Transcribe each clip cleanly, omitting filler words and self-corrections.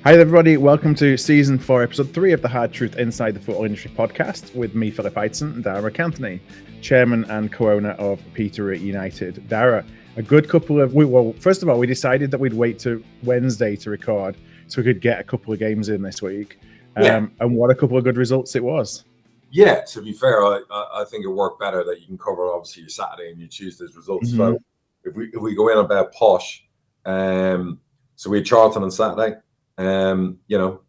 Hi everybody, welcome to Season 4, Episode 3 of the Hard Truth Inside the Football Industry podcast with me, Philip Eidson, and Darragh McAnthony, Chairman and Co-owner of Peterborough United. Darragh, a good couple of... Well, first of all, we decided that we'd wait to Wednesday to record so we could get a couple of games in this week. And what a couple of good results it was. Yeah, to be fair, I think it worked better that you can cover obviously your Saturday and your Tuesday's results. Mm-hmm. So if we go in about posh, so we had Charlton on Saturday.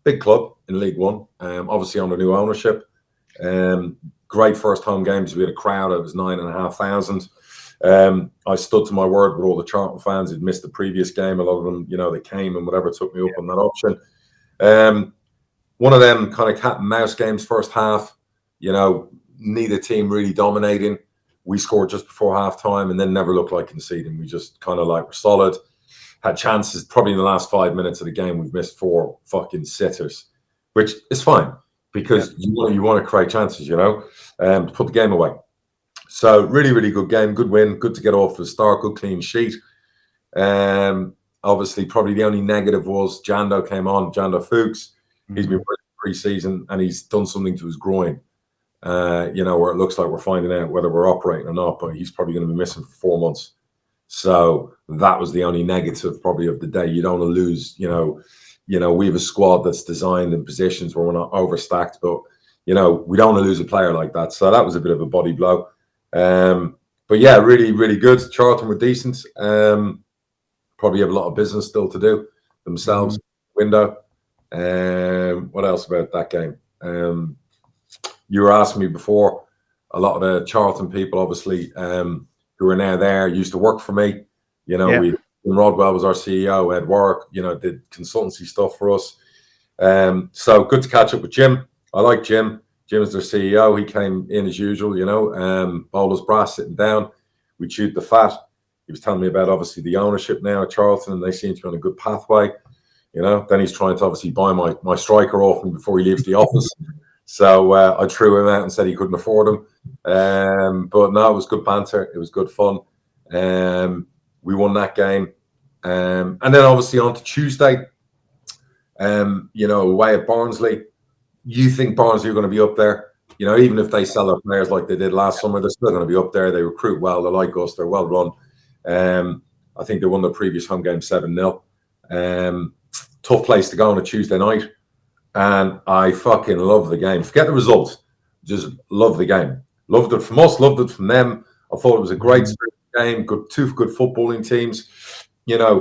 Big club in League One, obviously under new ownership. Great first home games. We had a crowd. It was 9,500. I stood to my word with all the Charlton fans who'd missed the previous game. A lot of them, they came and whatever took me up on that option. One of them kind of cat and mouse games first half. Neither team really dominating. We scored just before half time and then never looked like conceding. We just kind of were solid. Had chances probably in the last 5 minutes of the game. We've missed 4 fucking sitters, which is fine because you want to create chances, to put the game away. So really, really good game, good win, good to get off the start, good clean sheet. Obviously, probably the only negative was Jando came on, Jando Fuchs. He's been pre-season and he's done something to his groin. Where it looks like we're finding out whether we're operating or not, but he's probably going to be missing for 4 months. So that was the only negative probably of the day. You don't want to lose, we have a squad that's designed in positions where we're not overstacked, but, we don't want to lose a player like that. So that was a bit of a body blow. But yeah, really, really good. Charlton were decent. Probably have a lot of business still to do themselves. Window. What else about that game? You were asking me before, a lot of the Charlton people, obviously, who are now there, used to work for me. Rodwell was our CEO, Ed Warwick, did consultancy stuff for us. So good to catch up with Jim. I like Jim. Jim's their CEO. He came in as usual, bowler's brass sitting down. We chewed the fat. He was telling me about obviously the ownership now at Charlton, and they seem to be on a good pathway. Then he's trying to obviously buy my striker off me before he leaves the office. So I threw him out and said he couldn't afford him. But no, it was good banter. It was good fun. We won that game. And then obviously on to Tuesday, away at Barnsley. You think Barnsley are going to be up there. Even if they sell their players like they did last summer, they're still going to be up there. They recruit well. They're like us. They're well run. I think they won the previous home game 7-0. Tough place to go on a Tuesday night. And I fucking love the game. Forget the result. Just love the game. Loved it from us, loved it from them. I thought it was a great game. Two good footballing teams.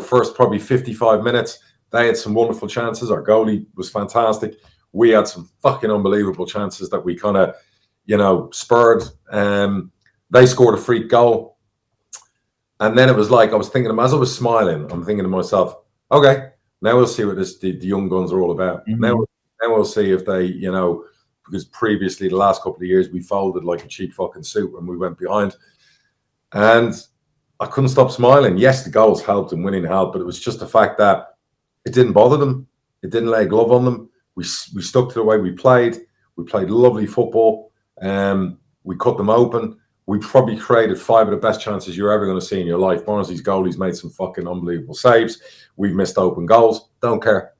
First probably 55 minutes, they had some wonderful chances. Our goalie was fantastic. We had some fucking unbelievable chances that we kind of, spurred. They scored a free goal. And then it was like, I was thinking, as I was smiling, I'm thinking to myself, okay, now we'll see what the young guns are all about. Now we'll see if they, because previously the last couple of years we folded like a cheap fucking suit when we went behind. And I couldn't stop smiling. Yes, the goals helped and winning helped, but it was just the fact that it didn't bother them. It didn't lay a glove on them. We stuck to the way we played. We played lovely football. We cut them open. We probably created 5 of the best chances you're ever going to see in your life. Barnsley's goalies made some fucking unbelievable saves. We've missed open goals. Don't care.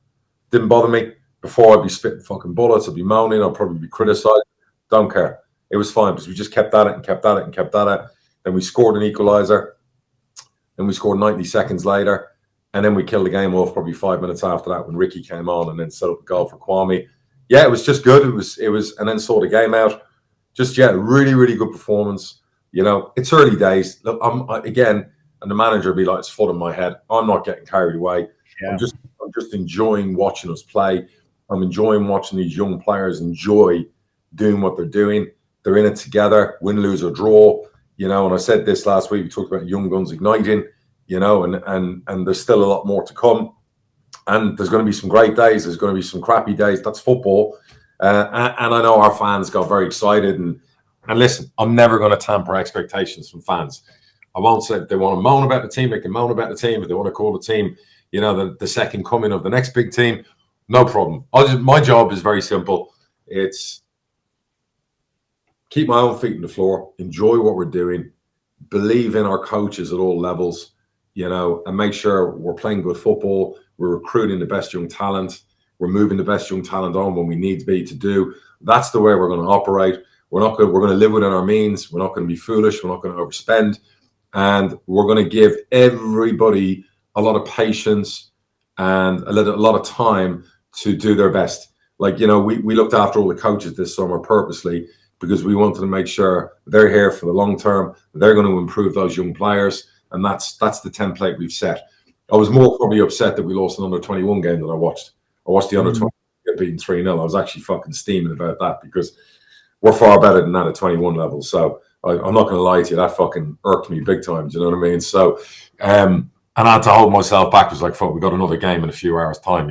Didn't bother me. Before I'd be spitting fucking bullets, I'd be moaning, I'd probably be criticised. Don't care. It was fine because we just kept at it and kept at it and kept at it. Then we scored an equaliser. Then we scored 90 seconds later. And then we killed the game off probably 5 minutes after that when Ricky came on and then set up a goal for Kwame. Yeah, it was just good. It was, and then saw the game out. Just, really, really good performance. It's early days. Look, again, and the manager will be like, it's foot in my head. I'm not getting carried away. Yeah. I'm just enjoying watching us play. I'm enjoying watching these young players enjoy doing what they're doing. They're in it together, win, lose, or draw. And I said this last week, we talked about young guns igniting, and there's still a lot more to come. And there's going to be some great days. There's going to be some crappy days. That's football. And I know our fans got very excited. And listen, I'm never going to tamper expectations from fans. I won't say if they want to moan about the team, they can moan about the team. If they want to call the team, the second coming of the next big team, no problem. My job is very simple. It's keep my own feet on the floor, enjoy what we're doing, believe in our coaches at all levels, and make sure we're playing good football. We're recruiting the best young talent. We're moving the best young talent on when we need to be to do. That's the way we're going to operate. We're going to live within our means. We're not going to be foolish. We're not going to overspend. And we're going to give everybody a lot of patience and a lot of time to do their best. Like, we looked after all the coaches this summer purposely because we wanted to make sure they're here for the long term. They're going to improve those young players. And that's the template we've set. I was more probably upset that we lost an under-21 game than I watched. I watched the under-20 get beaten 3-0. I was actually fucking steaming about that because we're far better than that at 21 level. So I'm not going to lie to you, that fucking irked me big time. Do you know what I mean? So, and I had to hold myself back. It was like, fuck, we got another game in a few hours' time,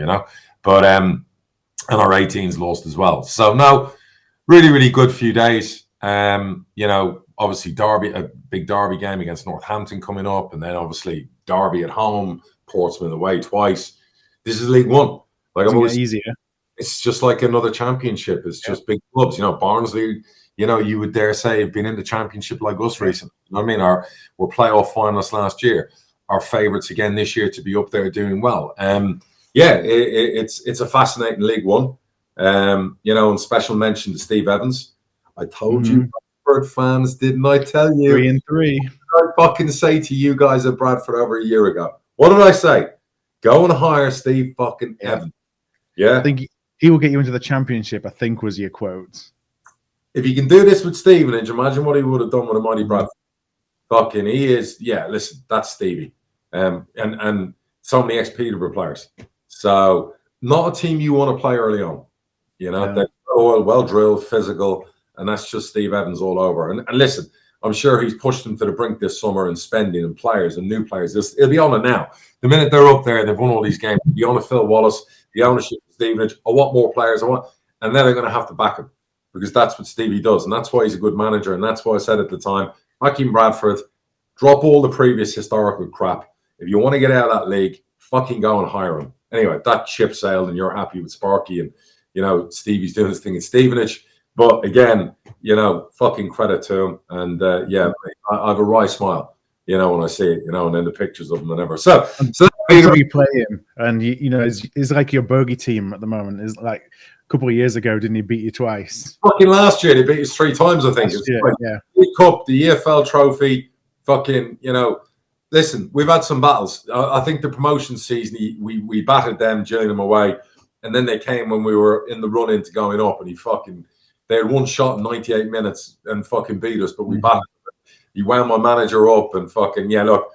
But and our 18s lost as well. So no, really, really good few days. Obviously Derby, a big Derby game against Northampton coming up, and then obviously Derby at home, Portsmouth away twice. This is League One. Like, I'm always easier. It's just like another championship. It's just big clubs. Barnsley, you would dare say have been in the championship like us recently. You know what I mean? We're playoff finalists last year. Our favourites again this year to be up there doing well. It's a fascinating League One. And special mention to Steve Evans. I told you, Bradford fans, didn't I tell you? 3-3. I fucking say to you guys at Bradford over a year ago. What did I say? Go and hire Steve fucking Evans. Yeah. I think he will get you into the championship, I think was your quote. If he can do this with Stevenage, imagine what he would have done with a mighty Bradford. Fucking, he is, listen, that's Stevie. And so many ex-Peterborough players. So, not a team you want to play early on. They're well drilled, physical, and that's just Steve Evans all over. And listen, I'm sure he's pushed them to the brink this summer in spending and players and new players. It'll be on it now. The minute they're up there, they've won all these games. The owner, Phil Wallace, the ownership of Stevenage, I want more players. And then they're going to have to back him because that's what Stevie does. And that's why he's a good manager. And that's why I said at the time, back in Bradford, drop all the previous historical crap. If you want to get out of that league, fucking go and hire him. Anyway, that ship sailed and you're happy with Sparky and, Stevie's doing his thing in Stevenage. But again, fucking credit to him. And I have a wry smile, when I see it, and then the pictures of him and whatever. So you play him, and is like your bogey team at the moment. Is like a couple of years ago, didn't he beat you twice? Fucking last year, they beat us 3 times, I think. League Cup, the EFL trophy, fucking, listen, we've had some battles. I think the promotion season, we battered them, drilling them away. And then they came when we were in the run into going up, and they had one shot in 98 minutes and fucking beat us, but we battered them. He wound my manager up and fucking, look,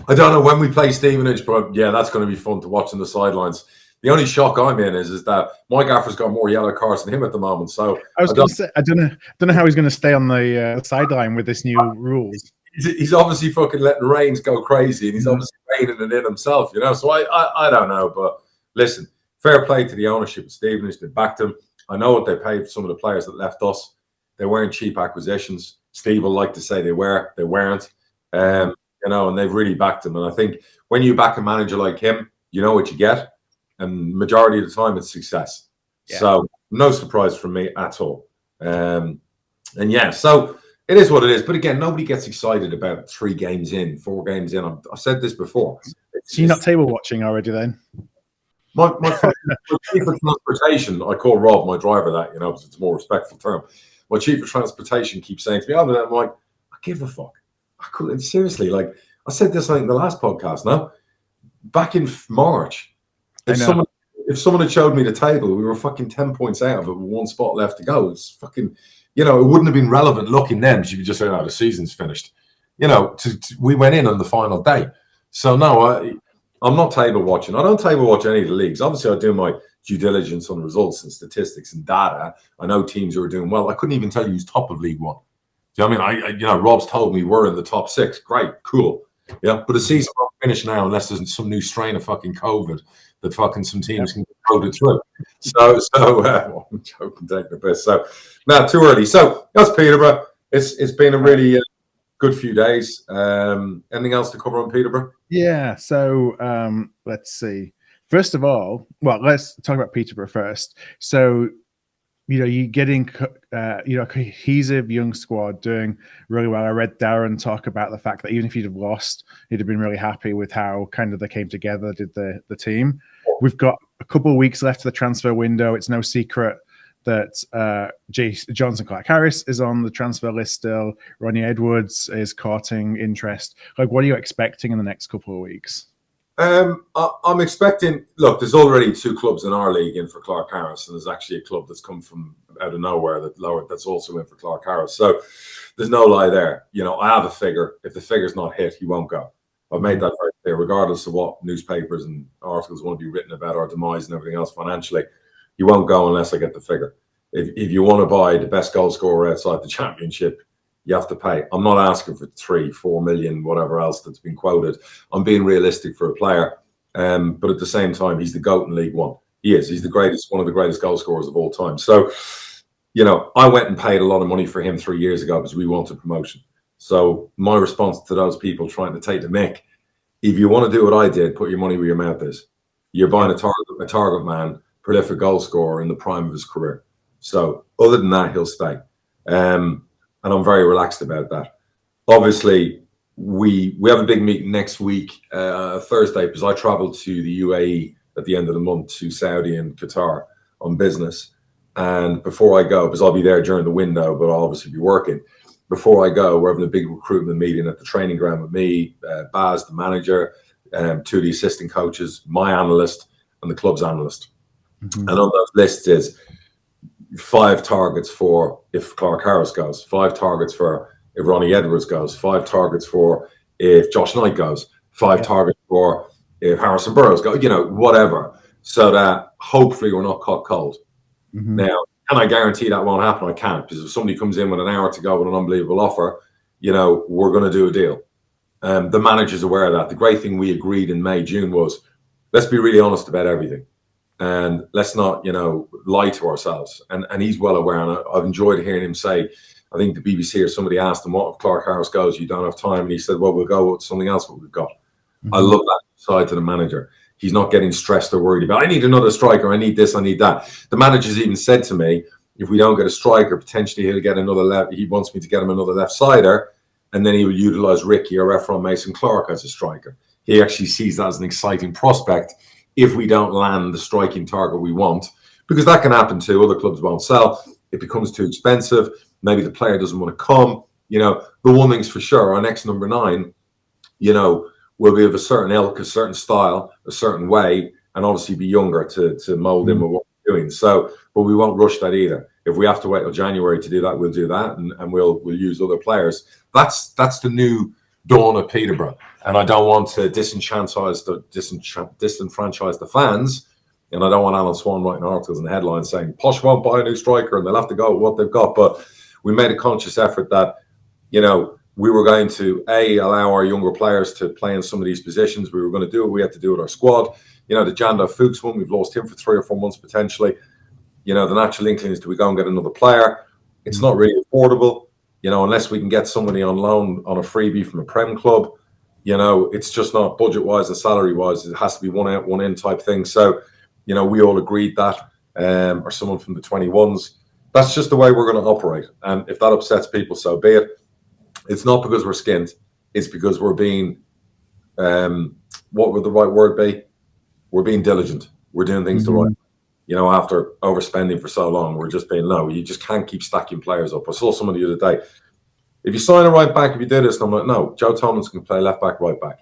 I don't know when we play Stevenage, but that's going to be fun to watch on the sidelines. The only shock I'm in is that my gaffer's got more yellow cards than him at the moment. So I was going to say, I don't know how he's going to stay on the sideline with this new rules. He's obviously fucking letting Reigns go crazy, and he's obviously reining it in himself, So I don't know, but listen, fair play to the ownership of Stevenage. They backed him. I know what they paid for some of the players that left us. They weren't cheap acquisitions. Steve will like to say they were. They weren't. And they've really backed him. And I think when you back a manager like him, you know what you get. And majority of the time, it's success. Yeah. So no surprise from me at all. So it is what it is. But again, nobody gets excited about 3 games in, 4 games in. I've said this before. So you're not table watching already then? My chief of transportation, I call Rob, my driver, that, because it's a more respectful term. My chief of transportation keeps saying to me, I'm like, I give a fuck. I couldn't, seriously, like, I said this, I think, in the last podcast, no? Back in March, if someone had showed me the table, we were fucking 10 points out of it with 1 spot left to go. It's fucking, it wouldn't have been relevant looking then, because you would just say, the season's finished. We went in on the final day. So, no, I'm not table watching. I don't table watch any of the leagues. Obviously, I do my due diligence on results and statistics and data. I know teams who are doing well. I couldn't even tell you who's top of League One. Do you know what I mean? Rob's told me we're in the top 6. Great, cool. Yeah, but the season won't finish now unless there's some new strain of fucking COVID that fucking some teams can get coded through. So I'm joking, taking the piss. So, no, too early. So that's Peterborough. It's been a really good few days. Anything else to cover on Peterborough? Yeah. So let's see. First of all, let's talk about Peterborough first. So you're getting, a cohesive young squad doing really well. I read Darren talk about the fact that even if he'd have lost, he'd have been really happy with how kind of they came together, did the team. We've got a couple of weeks left of the transfer window. It's no secret that Jonson Clarke-Harris is on the transfer list still. Ronnie Edwards is courting interest. Like, what are you expecting in the next couple of weeks? I'm expecting. Look, there's already 2 clubs in our league in for Clarke-Harris, and there's actually a club that's come from out of nowhere that's also in for Clarke-Harris. So there's no lie there. I have a figure. If the figure's not hit, he won't go. I've made that very clear, regardless of what newspapers and articles want to be written about our demise and everything else financially. You won't go unless I get the figure. If you want to buy the best goal scorer outside the championship, you have to pay. I'm not asking for 3-4 million, whatever else that's been quoted. I'm being realistic for a player. But at the same time, he's the GOAT in League One. He is. He's the greatest, one of the greatest goal scorers of all time. So, I went and paid a lot of money for him 3 years ago because we wanted promotion. So my response to those people trying to take the mick, if you want to do what I did, put your money where your mouth is. You're buying a target man, prolific goal scorer in the prime of his career. So other than that, he'll stay. And I'm very relaxed about that. Obviously, we have a big meeting next week, Thursday, because I travel to the UAE at the end of the month to Saudi and Qatar on business. And before I go, because I'll be there during the window, but I'll obviously be working. Before I go, we're having a big recruitment meeting at the training ground with me, Baz, the manager, 2 of the assistant coaches, my analyst, and the club's analyst. And on those lists is 5 targets for if Clarke-Harris goes, 5 targets for if Ronnie Edwards goes, 5 targets for if Josh Knight goes, 5 targets for if Harrison Burrows goes, whatever, so that hopefully we're not caught cold. Now, can I guarantee that won't happen? I can't, because if somebody comes in with an hour to go with an unbelievable offer, we're going to do a deal. The manager's aware of that. The great thing we agreed in May, June was, let's be really honest about everything. And let's not, lie to ourselves. And he's well aware. And I've enjoyed hearing him say, I think the BBC or somebody asked him, what if Clarke-Harris goes, you don't have time? And he said, well, we'll go with something else, what we've got. I love that side to the manager. He's not getting stressed or worried about, I need another striker, I need this, I need that. The manager's even said to me, if we don't get a striker, potentially he'll get another left. He wants me to get him another left-sider, and then he will utilise Ricky or Ephron Mason-Clark as a striker. He actually sees that as an exciting prospect if we don't land the striking target we want, because that can happen too. Other clubs won't sell. It becomes too expensive. Maybe the player doesn't want to come. The one thing's for sure, our next number 9, will be of a certain ilk, a certain style, a certain way, and obviously be younger to mould him with what we're doing. So, but we won't rush that either. If we have to wait till January to do that, we'll do that, and we'll use other players. That's the new dawn of Peterborough, and I don't want to disenfranchise the fans, and I don't want Alan Swan writing articles and headlines saying Posh won't buy a new striker and they'll have to go with what they've got. But we made a conscious effort that, we were going to allow our younger players to play in some of these positions. We were going to do what we had to do with our squad. The Jando Fuchs one, we've lost him for 3 or 4 months potentially. The natural inkling is, do we go and get another player? It's not really affordable, unless we can get somebody on loan on a freebie from a Prem club. It's just not budget-wise and salary-wise. It has to be one out, one in type thing. So, we all agreed that, or someone from the 21s. That's just the way we're going to operate. And if that upsets people, so be it. It's not because we're skint. It's because we're being, what would the right word be? We're being diligent. We're doing things the right way. After overspending for so long, we're just being low. You just can't keep stacking players up. I saw someone the other day. If you sign a right back, if you do this, and I'm like, no, Joe Tomlinson can play left back, right back.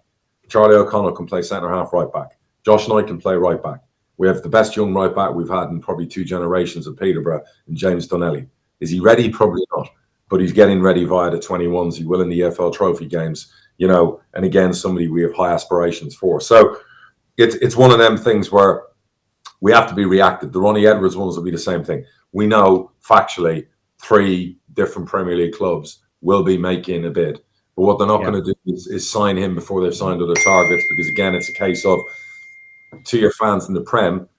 Charlie O'Connell can play centre half, right back. Josh Knight can play right back. We have the best young right back we've had in probably 2 generations of Peterborough, and James Donnelly. Is he ready? Probably not. But he's getting ready via the 21s. He will in the EFL Trophy games, and again, somebody we have high aspirations for. So it's one of them things where we have to be reactive. The Ronnie Edwards ones will be the same thing. We know factually 3 different Premier League clubs will be making a bid. But what they're not going to do is sign him before they've signed other targets, because again, it's a case of, to your fans in the Prem,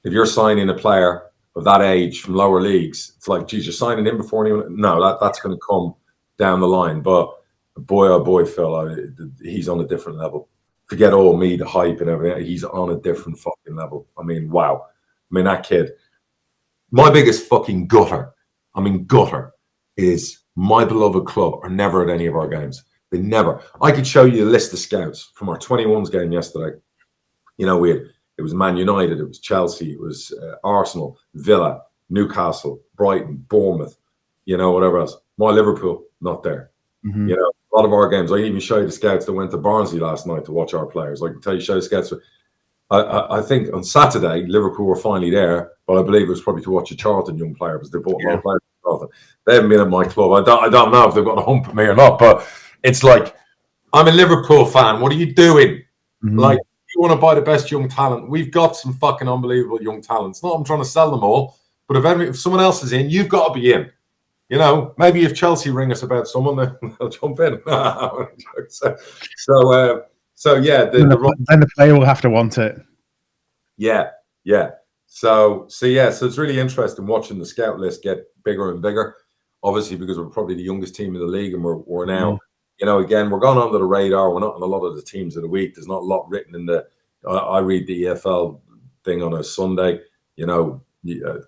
if you're signing a player of that age from lower leagues, it's like, geez, you're signing him before anyone. No, that's going to come down the line. But boy, oh boy, Phil, he's on a different level. Forget all me, the hype and everything. He's on a different fucking level. I mean, wow. I mean, that kid, my biggest fucking gutter, is my beloved club are never at any of our games. They never. I could show you a list of scouts from our 21s game yesterday. You know, it was Man United, it was Chelsea, it was Arsenal, Villa, Newcastle, Brighton, Bournemouth, you know, whatever else. My Liverpool, not there. Mm-hmm. You know, a lot of our games. I can even show you the scouts that went to Barnsley last night to watch our players. I can tell you, show you scouts. I think on Saturday, Liverpool were finally there, but I believe it was probably to watch a Charlton young player because they bought a lot of players from Charlton. They haven't been at my club. I don't know if they've got a hump at me or not, but it's like, I'm a Liverpool fan. What are you doing? Mm-hmm. Like, you want to buy the best young talent. We've got some fucking unbelievable young talents. Not I'm trying to sell them all, but if someone else is in, you've got to be in. You know, maybe if Chelsea ring us about someone, they'll jump in. So yeah, then the player will have to want it. Yeah. So it's really interesting watching the scout list get bigger and bigger. Obviously, because we're probably the youngest team in the league, and we're now, you know, again, we're going under the radar. We're not on a lot of the teams of the week. There's not a lot written in the. I read the EFL thing on a Sunday. You know,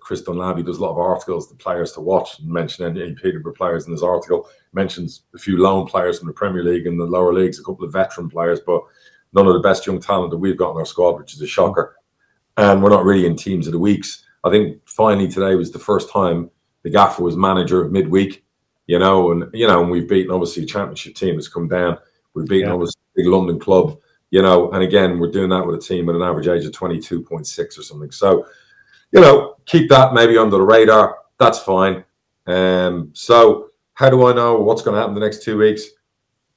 Chris Dunlaby does a lot of articles, the players to watch, and mention any Peterborough players in his article. Mentions a few loan players from the Premier League and the lower leagues, a couple of veteran players, but none of the best young talent that we've got in our squad, which is a shocker. And we're not really in teams of the weeks. I think finally today was the first time the gaffer was manager of midweek, and we've beaten obviously a championship team that's come down. We've beaten obviously a big London club, and again, we're doing that with a team with an average age of 22.6 or something. So, keep that maybe under the radar. That's fine. So how do I know what's going to happen the next 2 weeks?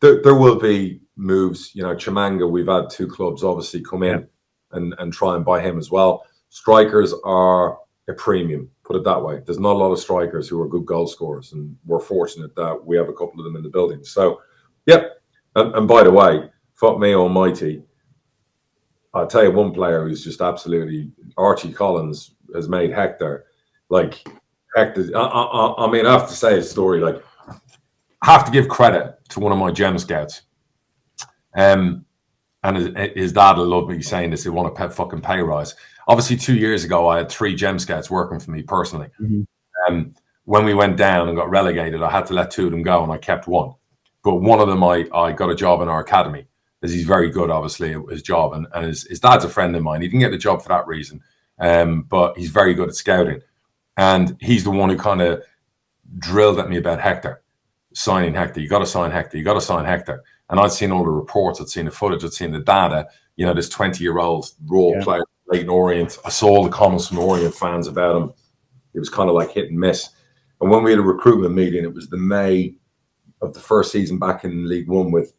There will be moves. Chimanga, we've had 2 clubs obviously come in and try and buy him as well. Strikers are a premium, put it that way. There's not a lot of strikers who are good goal scorers, and we're fortunate that we have a couple of them in the building. So, and by the way, fuck me almighty, I'll tell you one player who's just absolutely, Archie Collins has made Hector, like Hector, I mean, I have to say his story, like, I have to give credit to one of my gem scouts. And his dad will love me saying this, he want a fucking pay rise. Obviously, 2 years ago, I had 3 gem scouts working for me personally. Mm-hmm. When we went down and got relegated, I had to let 2 of them go, and I kept 1. But one of them, I got a job in our academy, as he's very good, obviously, at his job. And his dad's a friend of mine. He didn't get the job for that reason, but he's very good at scouting. And he's the one who kind of drilled at me about Hector, signing Hector. You got to sign Hector. You got to sign Hector. And I'd seen all the reports. I'd seen the footage. I'd seen the data. This 20-year-old raw player, Leighton Orient. I saw all the comments from Orient fans about him. It was kind of like hit and miss. And when we had a recruitment meeting, it was the May of the first season back in League One with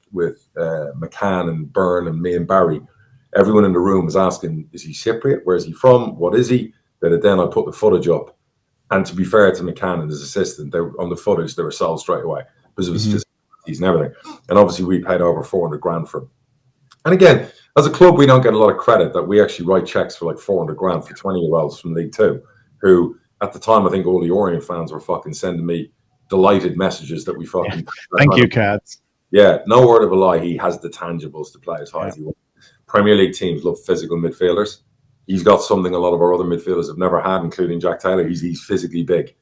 McCann and Byrne and me and Barry. Everyone in the room was asking, is he Cypriot? Where is he from? What is he? Then I put the footage up. And to be fair to McCann and his assistant, they were on the footage, they were sold straight away because of his physicalities and everything. And obviously we paid over 400 grand for him. And again, as a club, we don't get a lot of credit that we actually write checks for like 400 grand for 20-year-olds from League Two, who at the time, I think all the Orient fans were fucking sending me delighted messages that we fucking... Thank you, Cads. Yeah, no word of a lie. He has the tangibles to play as high as he wants. Premier League teams love physical midfielders. He's got something a lot of our other midfielders have never had, including Jack Taylor. He's physically big.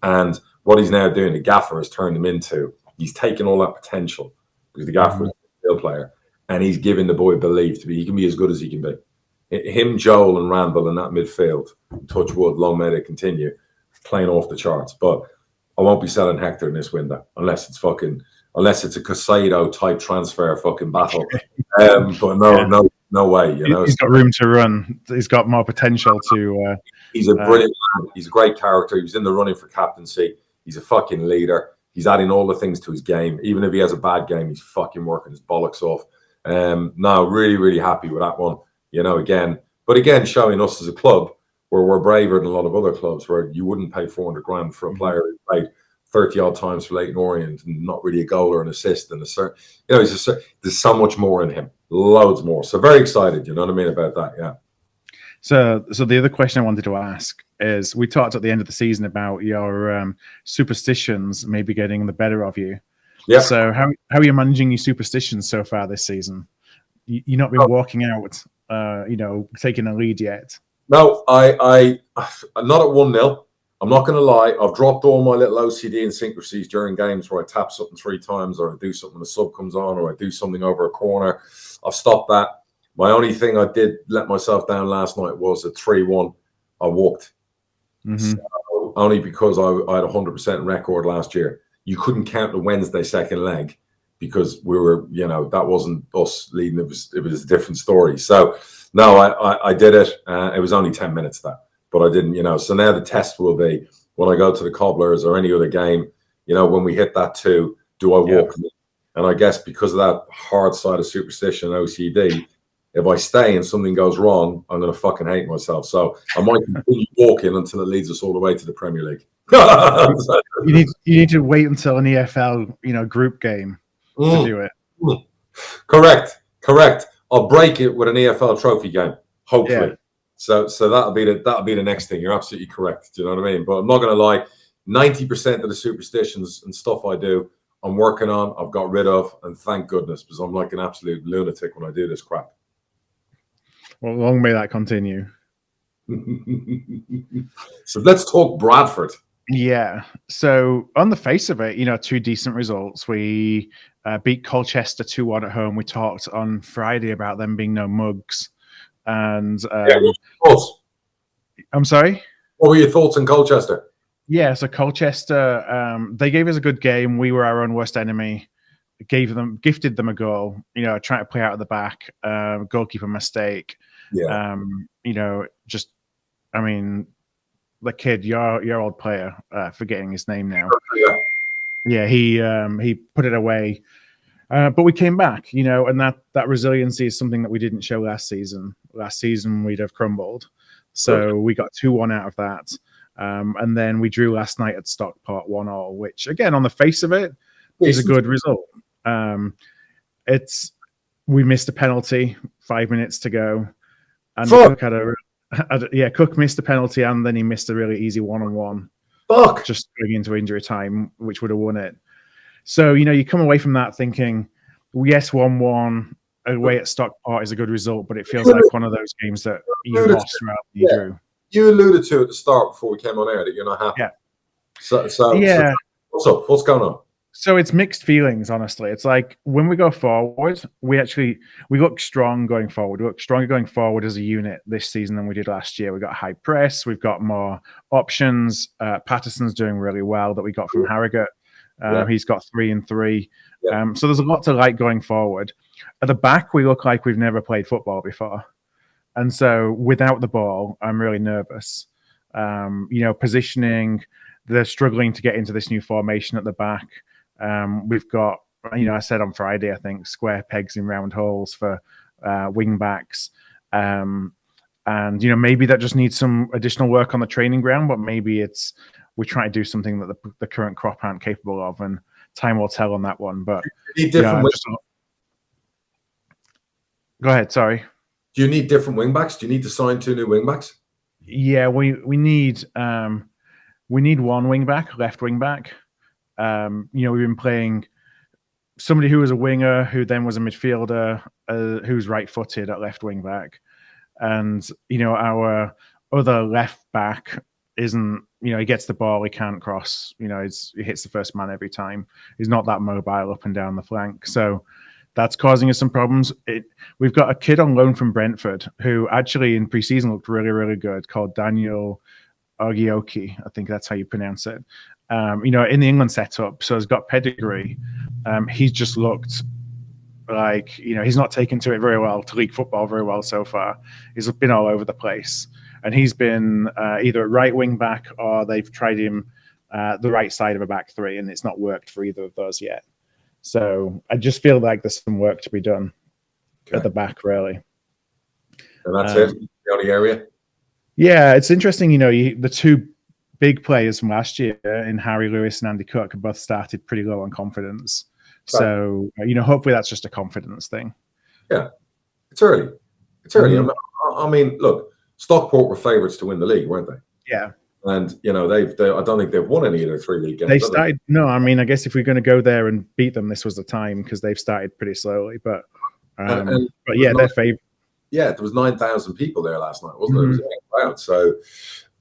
And what he's now doing, the gaffer has turned him into, he's taken all that potential because the gaffer is a midfield player, and he's giving the boy belief he can be as good as he can be. Him, Joel and Randall in that midfield, touch wood, long may they continue, playing off the charts. But I won't be selling Hector in this window unless it's a Casado type transfer fucking battle. But no way. He's got room to run. He's got more potential to. He's a brilliant man. He's a great character. He was in the running for captaincy. He's a fucking leader. He's adding all the things to his game. Even if he has a bad game, he's fucking working his bollocks off. No, really, really happy with that one. Again, showing us as a club where we're braver than a lot of other clubs where you wouldn't pay 400 grand for a player who played 30 odd times for Leighton Orient and not really a goal or an assist and there's so much more in him, loads more. So very excited, you know what I mean, about that. Yeah. So the other question I wanted to ask is, we talked at the end of the season about your superstitions maybe getting the better of you. Yeah. So how are you managing your superstitions so far this season? You've not been walking out, taking a lead yet. No, I not at 1-0. I'm not going to lie. I've dropped all my little OCD and syncrasies during games where I tap something 3 times, or I do something when the sub comes on, or I do something over a corner. I've stopped that. My only thing I did let myself down last night was a 3-1. I walked. So, only because I had a 100% record last year. You couldn't count the Wednesday second leg because we were, that wasn't us leading. It was a different story. So no, I did it. It was only 10 minutes that, but I didn't, So now the test will be when I go to the Cobblers or any other game, when we hit that 2, do I walk? Yeah. And I guess because of that hard side of superstition and OCD, if I stay and something goes wrong, I'm going to fucking hate myself. So I might continue walking until it leads us all the way to the Premier League. You need to wait until an EFL, group game to do it. Correct. I'll break it with an EFL trophy game, hopefully. Yeah. So that'll be the next thing. You're absolutely correct. Do you know what I mean? But I'm not going to lie. 90% of the superstitions and stuff I do, I'm working on. I've got rid of, and thank goodness, because I'm like an absolute lunatic when I do this crap. Well, long may that continue. So let's talk Bradford. Yeah. So on the face of it, 2 decent results. We beat Colchester 2-1 at home. We talked on Friday about them being no mugs. And I'm sorry? What were your thoughts on Colchester? Yeah, so Colchester, they gave us a good game. We were our own worst enemy. Gifted them a goal, trying to play out of the back, goalkeeper mistake. Yeah. The kid, your old player, forgetting his name now. Yeah, he put it away. But we came back, and that resiliency is something that we didn't show last season. Last season, we'd have crumbled. So we got 2-1 out of that. And then we drew last night at Stockport 1-1, which, again, on the face of it, is a good result. We missed a penalty, 5 minutes to go. And Cook missed a penalty, and then he missed a really easy 1-on-1. Just going into injury time, which would have won it. So, you come away from that thinking, yes, 1-1 away at Stockport is a good result, but it feels like one of those games that you lost rather than you drew. You alluded to at the start before we came on air that you're not happy. Yeah. So what's up? What's going on? So it's mixed feelings, honestly. It's like when we go forward, we look strong going forward. We look stronger going forward as a unit this season than we did last year. We got high press. We've got more options. Patterson's doing really well that we got from Harrogate. He's got 3 and 3. Yeah. So there's a lot to like going forward. At the back, we look like we've never played football before. And so without the ball, I'm really nervous. Positioning, they're struggling to get into this new formation at the back. We've got, I said on Friday, I think, square pegs in round holes for wing backs. And, maybe that just needs some additional work on the training ground, but maybe we're trying to do something that the current crop aren't capable of, and time will tell on that one. But go ahead, sorry. Do you need different wing backs? Do you need to sign 2 new wing backs? Yeah, we need one wing back, left wing back. We've been playing somebody who was a winger, who then was a midfielder, who's right-footed at left wing back, and our other left back isn't. He gets the ball, he can't cross. He hits the first man every time. He's not that mobile up and down the flank, so that's causing us some problems. We've got a kid on loan from Brentford who actually in pre-season looked really, really good, called Daniel G.O.A.T, I think that's how you pronounce it. In the England setup, so he's got pedigree. He's just looked like, he's not taken to it very well, to league football very well so far. He's been all over the place. And he's been either a right wing back or they've tried him the right side of a back 3, and it's not worked for either of those yet. So I just feel like there's some work to be done at the back, really. And that's it? The only area? Yeah, it's interesting. The 2 big players from last year in Harry Lewis and Andy Cook have both started pretty low on confidence. Right. So, hopefully that's just a confidence thing. Yeah, it's early. I mean, look, Stockport were favourites to win the league, weren't they? Yeah. And, I don't think they've won any of their 3 league games. They started, no, I mean, I guess if we're going to go there and beat them, this was the time, because they've started pretty slowly. But yeah, they're favourites. Yeah, there was 9,000 people there last night, wasn't there? It was a big crowd. So,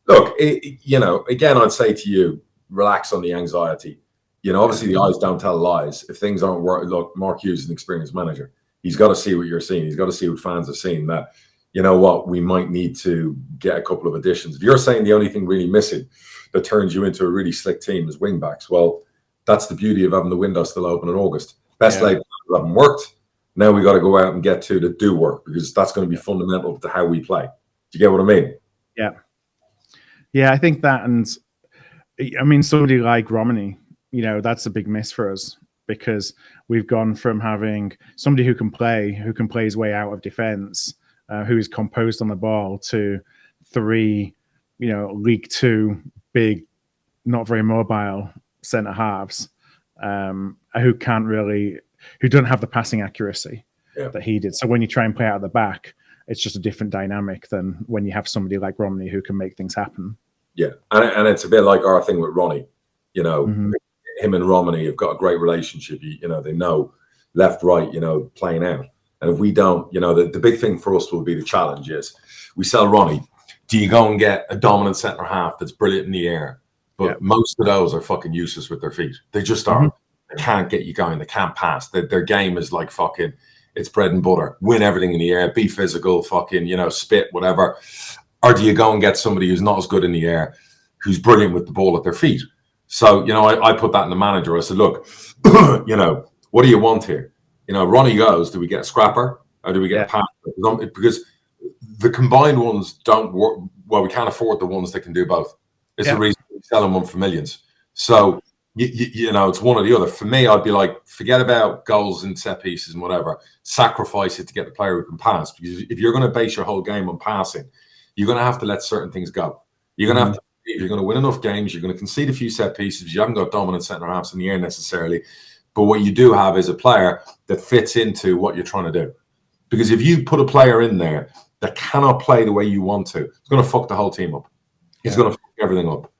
Look, again, I'd say to you, relax on the anxiety. Obviously the eyes don't tell lies. If things aren't working, look, Mark Hughes is an experienced manager. He's got to see what you're seeing. He's got to see what fans are seeing, that, you know what, we might need to get a couple of additions. If you're saying the only thing really missing that turns you into a really slick team is wing backs, well, that's the beauty of having the window still open in August. Best laid plans haven't worked. Now we got to go out and get two that do work, because that's going to be fundamental to how we play. Do you get what I mean? Yeah. Yeah, I think that, and I mean, somebody like Romney, that's a big miss for us, because we've gone from having somebody who can play his way out of defence, who is composed on the ball, to three, League Two big, not very mobile centre halves, who don't have the passing accuracy that he did. So when you try and play out of the back, it's just a different dynamic than when you have somebody like Romney who can make things happen. Yeah, and it's a bit like our thing with Ronnie. Him and Romney have got a great relationship. They know left, right, playing out. And if we don't, the big thing for us will be the challenge is we sell Ronnie. Do you go and get a dominant centre half that's brilliant in the air? But most of those are fucking useless with their feet. They just aren't. They can't get you going. They can't pass. Their game is like fucking, it's bread and butter. Win everything in the air. Be physical. Fucking, spit, whatever. Or do you go and get somebody who's not as good in the air, who's brilliant with the ball at their feet? So, I put that in the manager. I said, look, what do you want here? Ronnie goes, do we get a scrapper or do we get a pass? Because the combined ones don't work. Well, we can't afford the ones that can do both. It's the reason we sell them for millions. So, it's one or the other. For me, I'd be like, forget about goals and set pieces and whatever. Sacrifice it to get the player who can pass. Because if you're going to base your whole game on passing, you're going to have to let certain things go. You're going to have to, if you're going to win enough games, you're going to concede a few set pieces. You haven't got dominant centre halves in the air necessarily. But what you do have is a player that fits into what you're trying to do. Because if you put a player in there that cannot play the way you want to, it's going to fuck the whole team up. It's going to fuck everything up.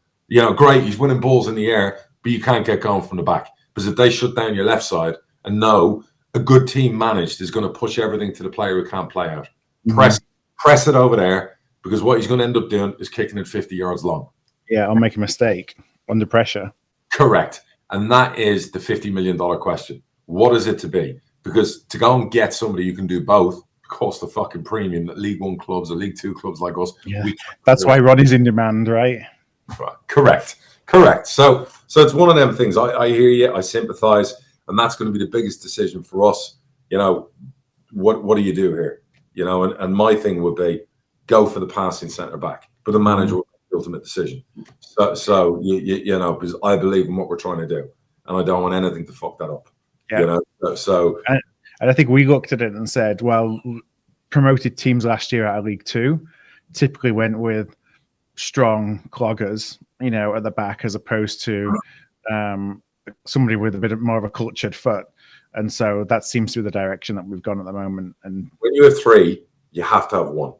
Great, he's winning balls in the air, but you can't get going from the back. Because if they shut down your left side and know a good team managed is going to push everything to the player who can't play out. Press it over there, because what he's going to end up doing is kicking it 50 yards long. Yeah, I'll make a mistake under pressure. Correct. And that is the $50 million question. What is it to be? Because to go and get somebody who can do both costs the fucking premium that League One clubs or League Two clubs like us. Yeah. That's why Ronnie's in demand, right? Correct. So it's one of them things. I hear you. I sympathise. And that's going to be the biggest decision for us. What do you do here? And my thing would be go for the passing centre back. But the manager will make the ultimate decision. So because I believe in what we're trying to do. And I don't want anything to fuck that up. Yeah. And I think we looked at it and said, well, promoted teams last year out of League Two typically went with strong cloggers, at the back, as opposed to somebody with a bit more of a cultured foot. And so that seems to be the direction that we've gone at the moment. And when you have three, you have to have one.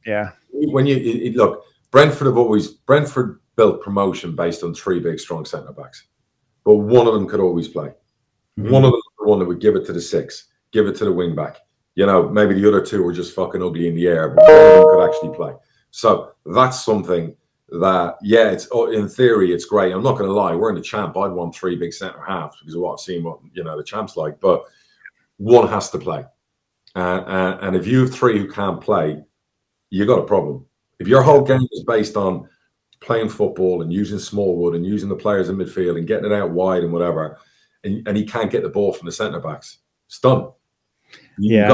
Yeah. When you look, Brentford built promotion based on three big, strong centre backs, but one of them could always play. One of them was the one that would give it to the six, give it to the wing back. Maybe the other two were just fucking ugly in the air, but one of them could actually play. So that's something that, it's in theory, it's great. I'm not going to lie. We're in the champ. I'd want three big centre halves because of what I've seen, what the champ's like. But one has to play. And if you have three who can't play, you got a problem. If your whole game is based on playing football and using Smallwood and using the players in midfield and getting it out wide and whatever, and he can't get the ball from the centre backs, it's done. You've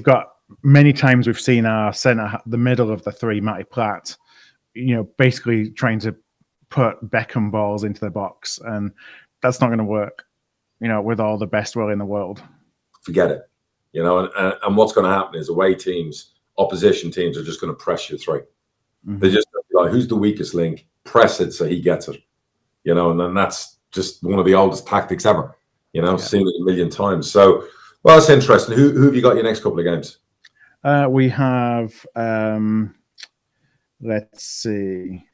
got many times we've seen our centre, the middle of the three, Matty Platt, basically trying to put Beckham balls into the box, and that's not going to work. With all the best will in the world, forget it. And what's going to happen is away teams, opposition teams are just going to press you through. They're just going to be like, who's the weakest link? Press it so he gets it. And then that's just one of the oldest tactics ever. Seen it a million times. So, well, that's interesting. Who have you got your next couple of games? We have, let's see,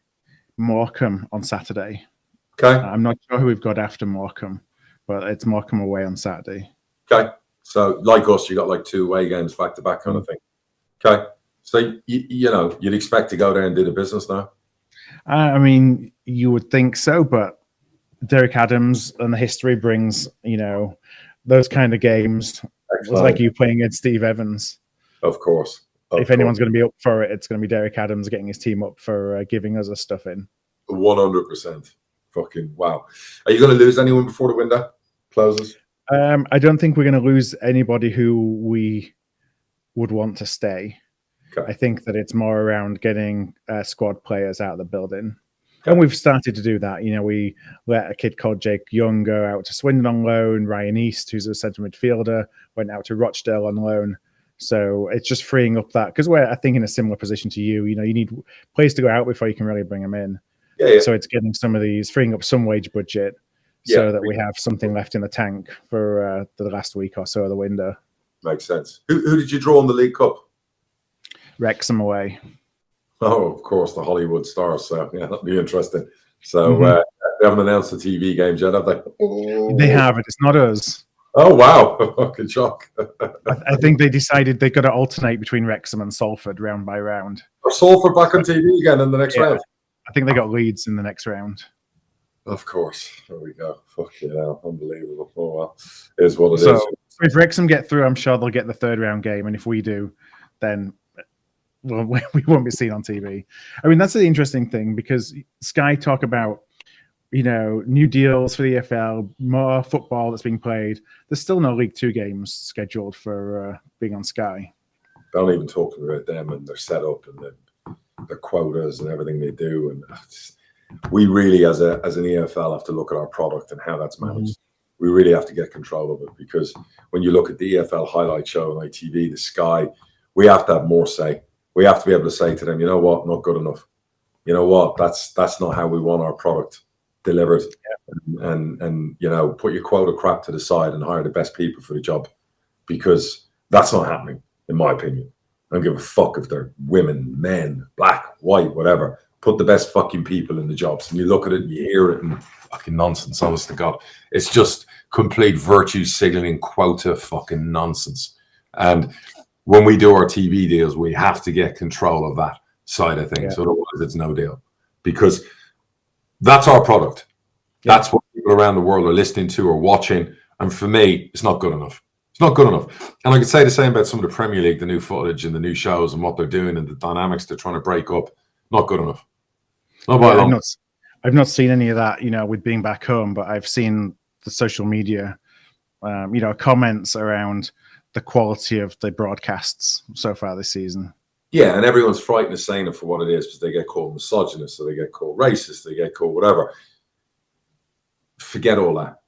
Morecambe on Saturday. Okay. I'm not sure who we've got after Morecambe, but it's Morecambe away on Saturday. Okay. So, like us, you got like two away games back to back kind of thing. Okay. So you'd expect to go there and do the business now. I mean, you would think so, but Derek Adams and the history brings, those kind of games. It was like you playing against Steve Evans. Of course. If anyone's going to be up for it, it's going to be Derek Adams getting his team up for giving us a stuff in. 100%. Fucking wow. Are you going to lose anyone before the window closes? I don't think we're going to lose anybody who we would want to stay. Okay. I think that it's more around getting squad players out of the building. Okay. And we've started to do that. We let a kid called Jake Young go out to Swindon on loan. Ryan East, who's a centre midfielder, went out to Rochdale on loan. So it's just freeing up that, because we're, I think, in a similar position to you. You need players to go out before you can really bring them in. Yeah. So it's getting some of these, freeing up some wage budget so that we have something left in the tank for the last week or so of the window. Makes sense. Who did you draw in the League Cup? Wrexham away. Oh, of course, the Hollywood Stars. So yeah, that'll be interesting. So they haven't announced the TV games yet, have they? They haven't. It's not us. Oh, wow. Good shock. I think they decided they've got to alternate between Wrexham and Salford round by round. Are Salford back on TV again in the next round? I think they got Leeds in the next round. Of course. There we go. Fucking hell. Unbelievable. Oh, well. It is what it is. If Wrexham get through, I'm sure they'll get the third round game. And if we do, then we won't be seen on TV. I mean, that's the interesting thing, because Sky talk about, new deals for the EFL, more football that's being played. There's still no League 2 games scheduled for being on Sky. Don't even talk about them and their setup and their quotas and everything they do. And we really, as an EFL, have to look at our product and how that's managed. Mm-hmm. We really have to get control of it, because when you look at the EFL highlight show on ITV, the Sky, we have to have more say. We have to be able to say to them, you know what, not good enough. You know what, that's not how we want our product delivered. Yeah. And put your quota crap to the side and hire the best people for the job, because that's not happening, in my opinion. I don't give a fuck if they're women, men, black, white, whatever. Put the best fucking people in the jobs. And you look at it and you hear it, and fucking nonsense, honest to God. It's just complete virtue signaling, quota fucking nonsense. And when we do our TV deals, we have to get control of that side of things. Yeah. Otherwise, it's no deal, because that's our product. Yeah. That's what people around the world are listening to or watching. And for me, it's not good enough. It's not good enough. And I could say the same about some of the Premier League, the new footage and the new shows and what they're doing and the dynamics they're trying to break up. Not good enough. Not by long. I've not seen any of that, with being back home, but I've seen the social media, comments around the quality of the broadcasts so far this season. Yeah, and everyone's frightened of saying it for what it is, because they get called misogynist, or they get called racist, they get called whatever. Forget all that.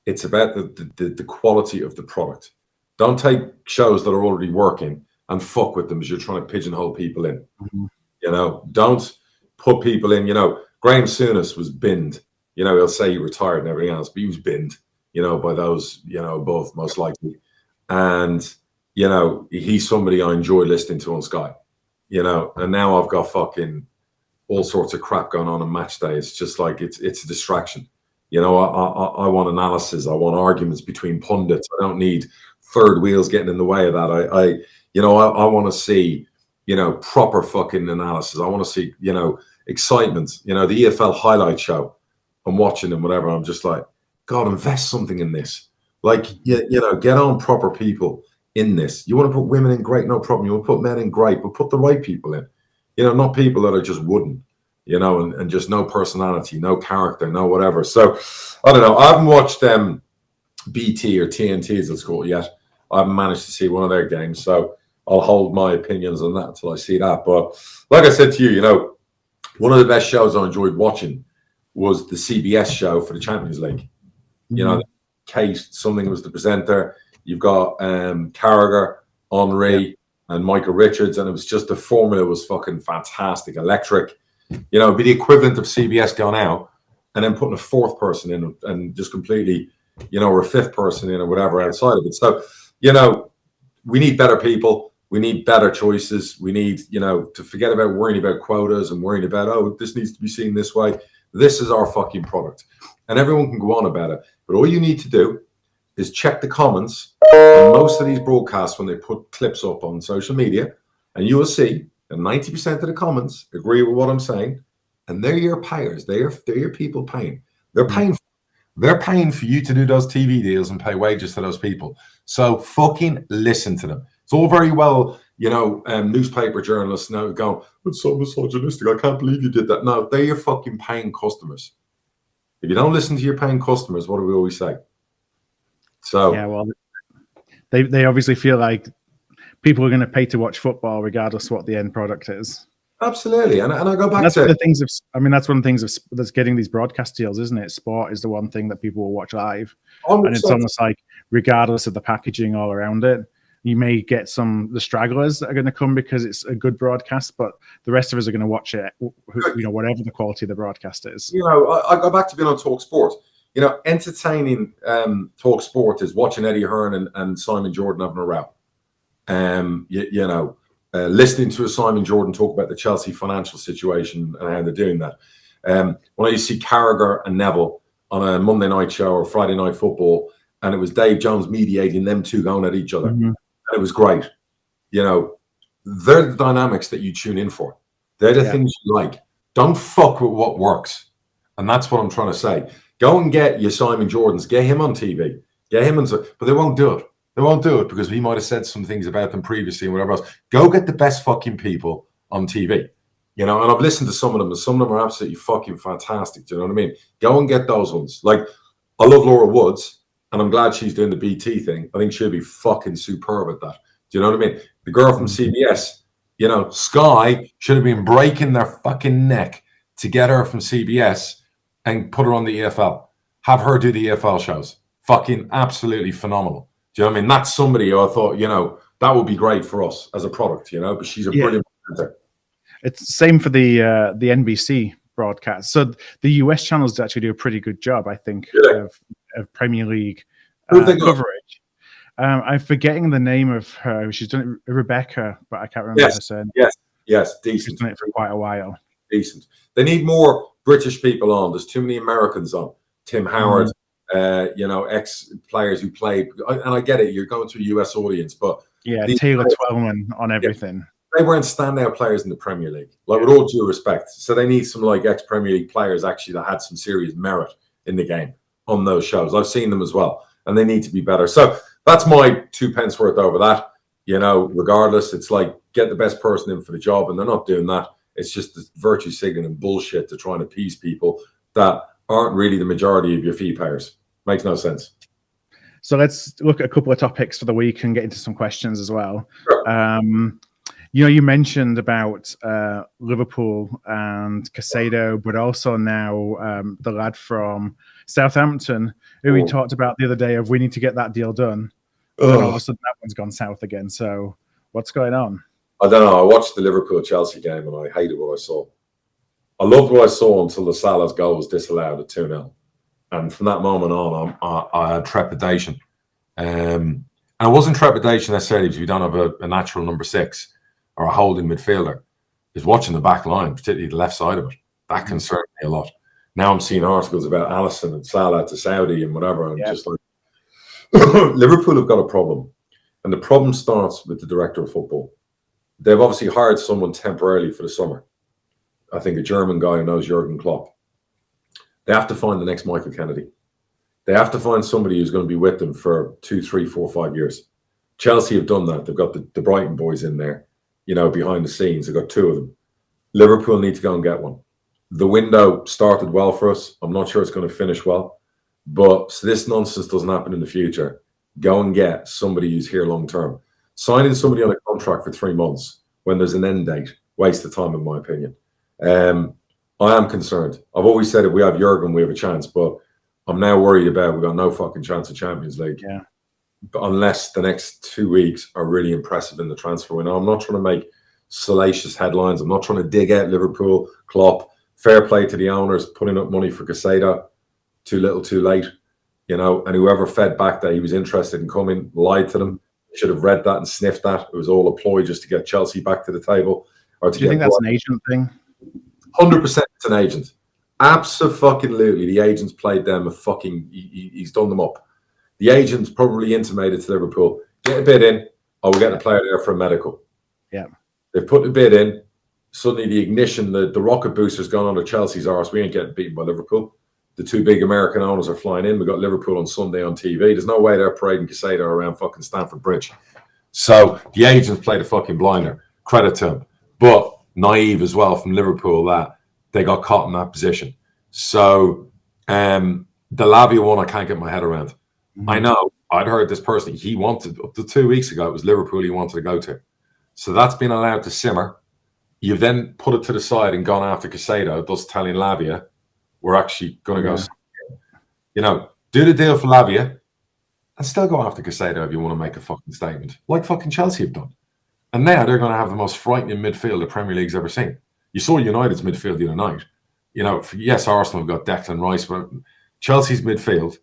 It's about the quality of the product. Don't take shows that are already working and fuck with them as you're trying to pigeonhole people in. Mm-hmm. Don't put people in. Graham Souness was binned. He'll say he retired and everything else, but he was binned, by those, above, most likely. And, he's somebody I enjoy listening to on Sky, and now I've got fucking all sorts of crap going on match day. It's just like, it's a distraction. I want analysis. I want arguments between pundits. I don't need third wheels getting in the way of that. I want to see, proper fucking analysis. I want to see, excitement. The EFL highlight show, I'm watching and whatever. I'm just like, God, invest something in this. Like, get on proper people in this. You want to put women in, great, no problem. You want to put men in, great, but put the right people in. Not people that are just wooden, and just no personality, no character, no whatever. So, I don't know. I haven't watched BT or TNT, as it's called, yet. I haven't managed to see one of their games. So, I'll hold my opinions on that until I see that. But like I said to you, one of the best shows I enjoyed watching was the CBS show for the Champions League. Mm-hmm. Kate something was the presenter. You've got Carragher, Henry, and Michael Richards, and it was just, the formula was fucking fantastic, electric. It'd be the equivalent of CBS going out and then putting a fourth person in and just completely, or a fifth person in or whatever outside of it. So, we need better people. We need better choices. We need, to forget about worrying about quotas and worrying about, this needs to be seen this way. This is our fucking product. And everyone can go on about it. But all you need to do is check the comments on most of these broadcasts when they put clips up on social media. And you will see that 90% of the comments agree with what I'm saying. And they're your payers. They're your people paying. They're paying for you to do those TV deals and pay wages to those people. So fucking listen to them. It's all very well, newspaper journalists now going, it's so misogynistic. I can't believe you did that. No, they're your fucking paying customers. If you don't listen to your paying customers, what do we always say? So yeah, well, they obviously feel like people are going to pay to watch football regardless of what the end product is. Absolutely, and I go back that's to one of the things of. I mean, that's one of the things that's getting these broadcast deals, isn't it? Sport is the one thing that people will watch live, 100%. And it's almost like, regardless of the packaging all around it, you may get the stragglers that are going to come because it's a good broadcast, but the rest of us are going to watch it, whatever the quality of the broadcast is. I go back to being on Talk Sport. Entertaining Talk Sport is watching Eddie Hearn and Simon Jordan having a row. Listening to a Simon Jordan talk about the Chelsea financial situation and how they're doing that. When I used to see Carragher and Neville on a Monday night show or Friday night football, and it was Dave Jones mediating them two going at each other. Mm-hmm. And it was great. They're the dynamics that you tune in for. They're the things you like. Don't fuck with what works. And that's what I'm trying to say. Go and get your Simon Jordans. Get him on TV. Get him on, but they won't do it. They won't do it because we might have said some things about them previously and whatever else. Go get the best fucking people on TV. And I've listened to some of them, and some of them are absolutely fucking fantastic. Do you know what I mean? Go and get those ones. Like, I love Laura Woods, and I'm glad she's doing the BT thing. I think she'll be fucking superb at that. Do you know what I mean? The girl from CBS, Sky should have been breaking their fucking neck to get her from CBS and put her on the EFL. Have her do the EFL shows. Fucking absolutely phenomenal. Do you know what I mean? That's somebody who I thought, that would be great for us as a product, but she's a brilliant presenter. It's same for the NBC broadcast. So the US channels actually do a pretty good job, I think, of Premier League coverage. I'm forgetting the name of her. She's done it, Rebecca, but I can't remember her surname. Yes, decent. She's done it for quite a while. Decent. They need more British people on. There's too many Americans on. Tim Howard, ex-players who played. And I get it, you're going to a US audience, but... Yeah, Taylor Twellman on everything. They weren't standout players in the Premier League, with all due respect. So they need some ex-Premier League players actually that had some serious merit in the game on those shows. I've seen them as well, and they need to be better. So that's my 2 pence worth over that. Regardless, it's like, get the best person in for the job, and they're not doing that. It's just this virtue signaling and bullshit to try and appease people that aren't really the majority of your fee payers. Makes no sense. So let's look at a couple of topics for the week and get into some questions as well. Sure. You mentioned about Liverpool and Caicedo, but also now the lad from Southampton, who we talked about the other day of we need to get that deal done. And all of a sudden that one's gone south again. So what's going on? I don't know. I watched the Liverpool-Chelsea game and I hated what I saw. I loved what I saw until the Salah's goal was disallowed at 2-0. And from that moment on, I had trepidation. And it wasn't trepidation necessarily because we don't have a natural number 6 or a holding midfielder. Is watching the back line, particularly the left side of it. That concerned me a lot. Now I'm seeing articles about Alisson and Salah to Saudi and whatever. I'm just like, Liverpool have got a problem. And the problem starts with the director of football. They've obviously hired someone temporarily for the summer. I think a German guy who knows Jurgen Klopp. They have to find the next Michael Kennedy. They have to find somebody who's going to be with them for 2, 3, 4, 5 years. Chelsea have done that. They've got the Brighton boys in there, behind the scenes. They've got 2 of them. Liverpool need to go and get one. The window started well for us. I'm not sure it's going to finish well. But so this nonsense doesn't happen in the future. Go and get somebody who's here long term. Signing somebody on a contract for 3 months when there's an end date, waste of time, in my opinion. I am concerned. I've always said if we have Jurgen, we have a chance, but I'm now worried about we've got no fucking chance of Champions League. Yeah. But unless the next 2 weeks are really impressive in the transfer window. I'm not trying to make salacious headlines. I'm not trying to dig out Liverpool, Klopp. Fair play to the owners putting up money for Caicedo. Too little, too late. And whoever fed back that he was interested in coming lied to them. Should have read that and sniffed that. It was all a ploy just to get Chelsea back to the table. Or to Do you think that's an agent thing? 100% it's an agent. Absolutely. The agent's played them he's done them up. The agent's probably intimated to Liverpool, get a bid in, or we'll get the player there for a medical. Yeah. They've put the bid in. Suddenly the ignition, the rocket booster's gone under Chelsea's arse. We ain't getting beaten by Liverpool. The two big American owners are flying in. We got Liverpool on Sunday on TV. There's no way they're parading Caicedo around fucking Stamford Bridge. So the agents played a fucking blinder. Credit to them. But naive as well from Liverpool that they got caught in that position. So the Lavia one, I can't get my head around. I know. I'd heard this personally. He wanted, up to 2 weeks ago, it was Liverpool he wanted to go to. So that's been allowed to simmer. You've then put it to the side and gone after Caicedo, thus telling Lavia, we're actually going to go. You know, do the deal for Lavia and still go after Caicedo if you want to make a fucking statement, like fucking Chelsea have done. And now they're going to have the most frightening midfield the Premier League's ever seen. You saw United's midfield the other night. You know, yes, Arsenal have got Declan Rice, but Chelsea's midfield,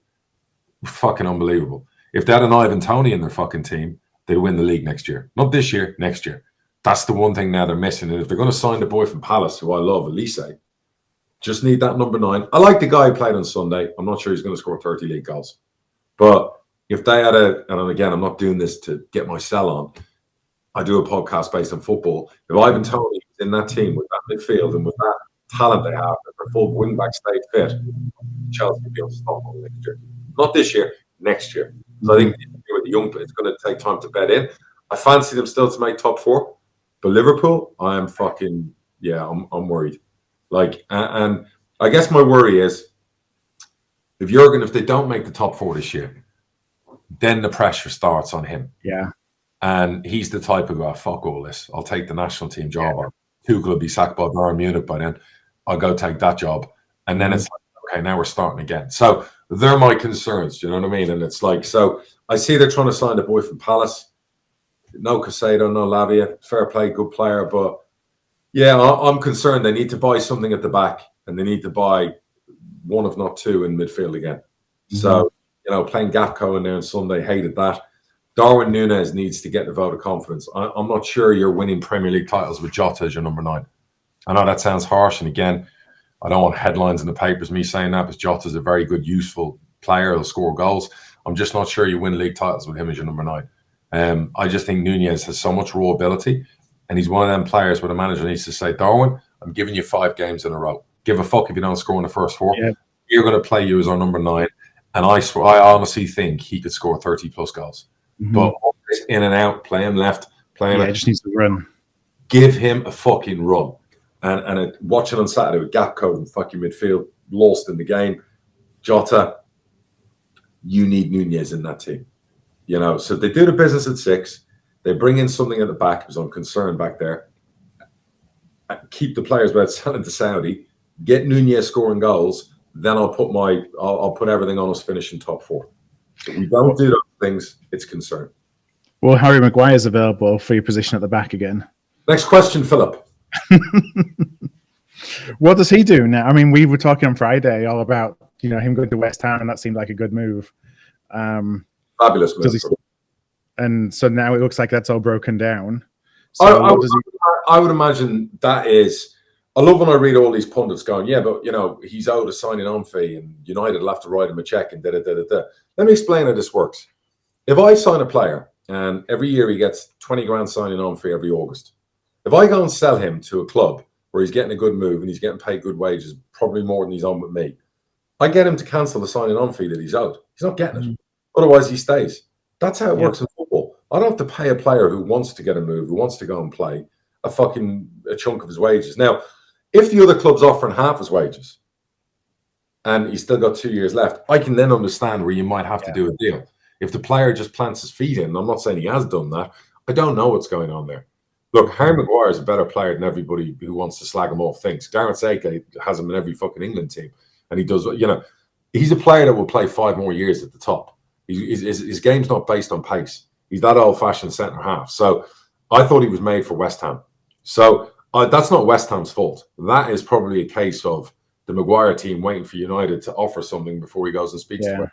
fucking unbelievable. If they had an Ivan Toney in their fucking team, they'd win the league next year. Not this year, next year. That's the one thing now they're missing. And if they're going to sign the boy from Palace, who I love, Elise, just need that number 9. I like the guy who played on Sunday. I'm not sure he's going to score 30 league goals. But if they had and again, I'm not doing this to get my sell on. I do a podcast based on football. If Ivan Toney is in that team with that midfield and with that talent they have, if their full wing back stay fit, Chelsea will be unstoppable next year. Not this year, next year. So I think with the young players, it's going to take time to bed in. I fancy them still to make top 4. But Liverpool, I am fucking, I'm worried. Like, and I guess my worry is if they don't make the top 4 this year, then the pressure starts on him. Yeah. And he's the type of guy, fuck all this. I'll take the national team job. Or Tuchel will be sacked by Bayern Munich by then. I'll go take that job. And then it's like, okay, now we're starting again. So they're my concerns, you know what I mean? And it's like, so I see they're trying to sign the boy from Palace. No Caicedo, no Lavia. Fair play, good player. But yeah, I'm concerned. They need to buy something at the back, and they need to buy one, if not 2, in midfield again. So, you know, playing Gakpo in there on Sunday, hated that. Darwin Núñez needs to get the vote of confidence. I'm not sure you're winning Premier League titles with Jota as your number 9. I know that sounds harsh, and again, I don't want headlines in the papers me saying that, because Jota's a very good, useful player. He'll score goals. I'm just not sure you win league titles with him as your number 9. I just think Núñez has so much raw ability, and he's one of them players where the manager needs to say, Darwin, I'm giving you 5 games in a row. Give a fuck if you don't score in the first 4. Yeah. You're going to play you as our number 9, and I honestly think he could score 30 plus goals. But in and out, playing left, playing. Yeah, he just needs to run. Give him a fucking run. And watching on Saturday with Gakpo and fucking midfield, lost in the game. Jota, you need Núñez in that team. You know, so they do the business at 6. They bring in something at the back, because I'm concerned back there. Keep the players without selling to Saudi. Get Núñez scoring goals. Then I'll put everything on us finishing top 4. If we don't do those things, it's concern. Well, Harry Maguire's available for your position at the back again. Next question, Philip. What does he do now? I mean, we were talking on Friday all about, you know, him going to West Ham, and that seemed like a good move. Fabulous move. And so now it looks like that's all broken down. So I would imagine that is. I love when I read all these pundits going, yeah, but, you know, he's owed a signing on fee, and United will have to write him a check and da-da-da-da-da. Let me explain how this works. If I sign a player, and every year he gets 20 grand signing on fee every August, if I go and sell him to a club where he's getting a good move and he's getting paid good wages, probably more than he's on with me, I get him to cancel the signing on fee that he's owed. He's not getting it. Otherwise, he stays. That's how it works in football. I don't have to pay a player who wants to get a move, who wants to go and play, a chunk of his wages. Now, if the other club's offering half his wages and he's still got 2 years left, I can then understand where you might have to do a deal. If the player just plants his feet in, I'm not saying he has done that. I don't know what's going on there. Look, Harry Maguire is a better player than everybody who wants to slag him off thinks. Gareth Southgate has him in every fucking England team. And he does, you know, he's a player that will play 5 more years at the top. His game's not based on pace. He's that old-fashioned centre-half. So I thought he was made for West Ham. So that's not West Ham's fault. That is probably a case of the Maguire team waiting for United to offer something before he goes and speaks to him.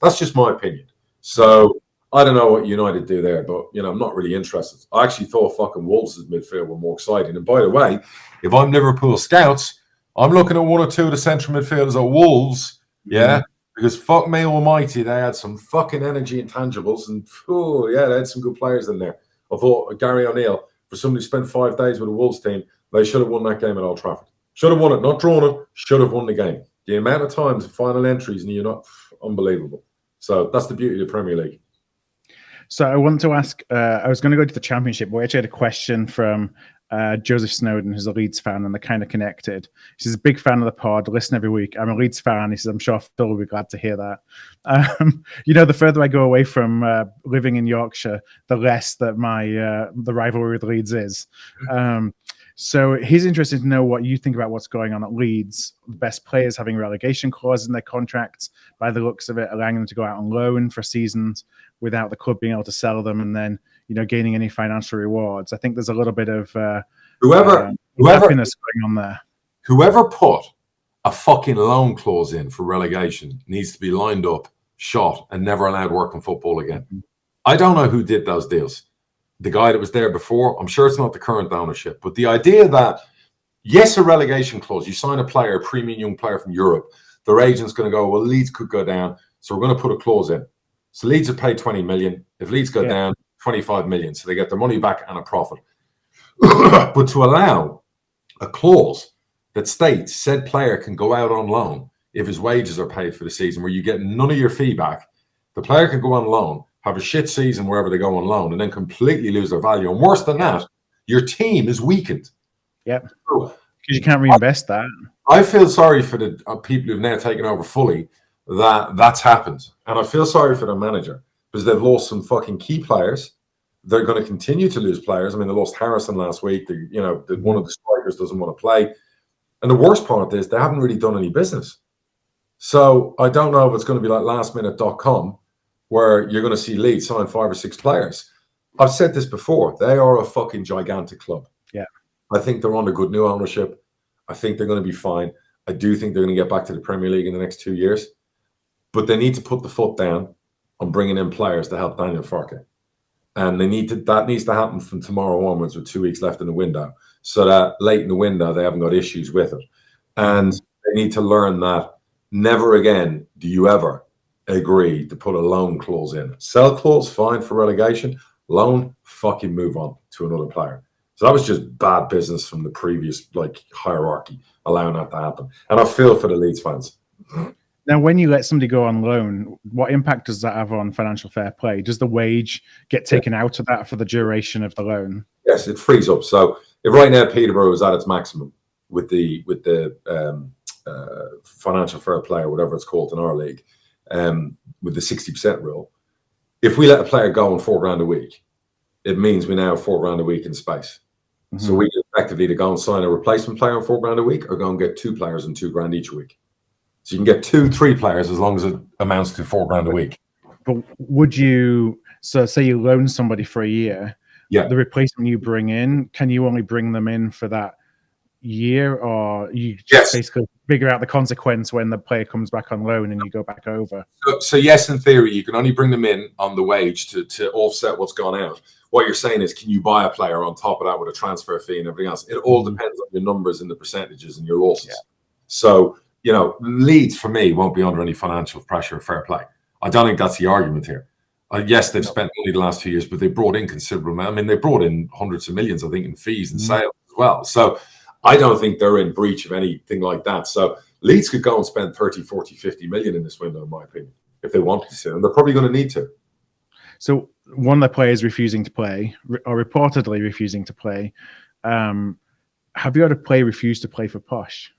That's just my opinion. So I don't know what United do there, but, you know, I'm not really interested. I actually thought fucking Wolves' midfield were more exciting. And by the way, if I'm Liverpool scouts, I'm looking at 1 or 2 of the central midfielders at Wolves, because fuck me almighty, they had some fucking energy intangibles, and they had some good players in there. I thought Gary O'Neill, for somebody to spend 5 days with a Wolves team, they should have won that game at Old Trafford. Should have won it, not drawn it, should have won the game. The amount of times, final entries, and you're not unbelievable. So that's the beauty of the Premier League. So I want to ask, I was going to go to the Championship, but we actually had a question from Joseph Snowden, who's a Leeds fan, and they're kind of connected. He's a big fan of the pod, listen every week. I'm a Leeds fan. He says, I'm sure Phil will be glad to hear that. The further I go away from living in Yorkshire, the less that my the rivalry with Leeds is. So he's interested to know what you think about what's going on at Leeds. The best players having relegation clauses in their contracts, by the looks of it, allowing them to go out on loan for seasons without the club being able to sell them, and then gaining any financial rewards. I think there's a little bit of whoever happiness going on there. Whoever put a fucking loan clause in for relegation needs to be lined up, shot, and never allowed work in football again. I don't know who did those deals. The guy that was there before, I'm sure it's not the current ownership, but the idea that, yes, a relegation clause, you sign a player, a premium young player from Europe, their agent's going to go, well, Leeds could go down, so we're going to put a clause in. So Leeds have paid 20 million. If Leeds go down, 25 million. So they get their money back and a profit. But to allow a clause that states said player can go out on loan if his wages are paid for the season, where you get none of your fee back, the player can go on loan, have a shit season wherever they go on loan, and then completely lose their value. And worse than that, your team is weakened. Yep. Because you can't reinvest that. I feel sorry for the people who've now taken over fully that's happened. And I feel sorry for the manager because they've lost some fucking key players. They're going to continue to lose players. I mean, they lost Harrison last week. One of the strikers doesn't want to play. And the worst part is they haven't really done any business. So I don't know if it's going to be like lastminute.com where you're going to see Leeds sign 5 or 6 players. I've said this before. They are a fucking gigantic club. Yeah. I think they're under good new ownership. I think they're going to be fine. I do think they're going to get back to the Premier League in the next 2 years. But they need to put the foot down on bringing in players to help Daniel Farke. And that needs to happen from tomorrow onwards with 2 weeks left in the window, so that late in the window they haven't got issues with it. And they need to learn that never again do you ever agree to put a loan clause in. Sell clause, fine for relegation. Loan, fucking move on to another player. So that was just bad business from the previous hierarchy, allowing that to happen. And I feel for the Leeds fans. Now, when you let somebody go on loan, what impact does that have on financial fair play? Does the wage get taken out of that for the duration of the loan? Yes, it frees up. So if right now Peterborough is at its maximum with the financial fair play or whatever it's called in our league, with the 60% rule, if we let a player go on $4,000 a week, it means we now have $4,000 a week in space. Mm-hmm. So we can effectively to go and sign a replacement player on $4,000 a week, or go and get 2 players on $2,000 each a week. So you can get 2-3 players as long as it amounts to $4,000 a week. But would you, so say you loan somebody for a year, the replacement you bring in, can you only bring them in for that year, or you just basically figure out the consequence when the player comes back on loan and you go back over? So yes, in theory, you can only bring them in on the wage to offset what's gone out. What you're saying is, can you buy a player on top of that with a transfer fee and everything else? It all depends on your numbers and the percentages and your losses. Yeah. So, Leeds, for me, won't be under any financial pressure or fair play. I don't think that's the argument here. Yes, they've spent money the last 2 years, but they brought in considerable amount. I mean, they brought in hundreds of millions, I think, in fees and sales as well. So I don't think they're in breach of anything like that. So Leeds could go and spend 30, 40, 50 million in this window, in my opinion, if they wanted to. And they're probably going to need to. So one of the players refusing to play, or reportedly refusing to play, have you had a player refuse to play for Posh?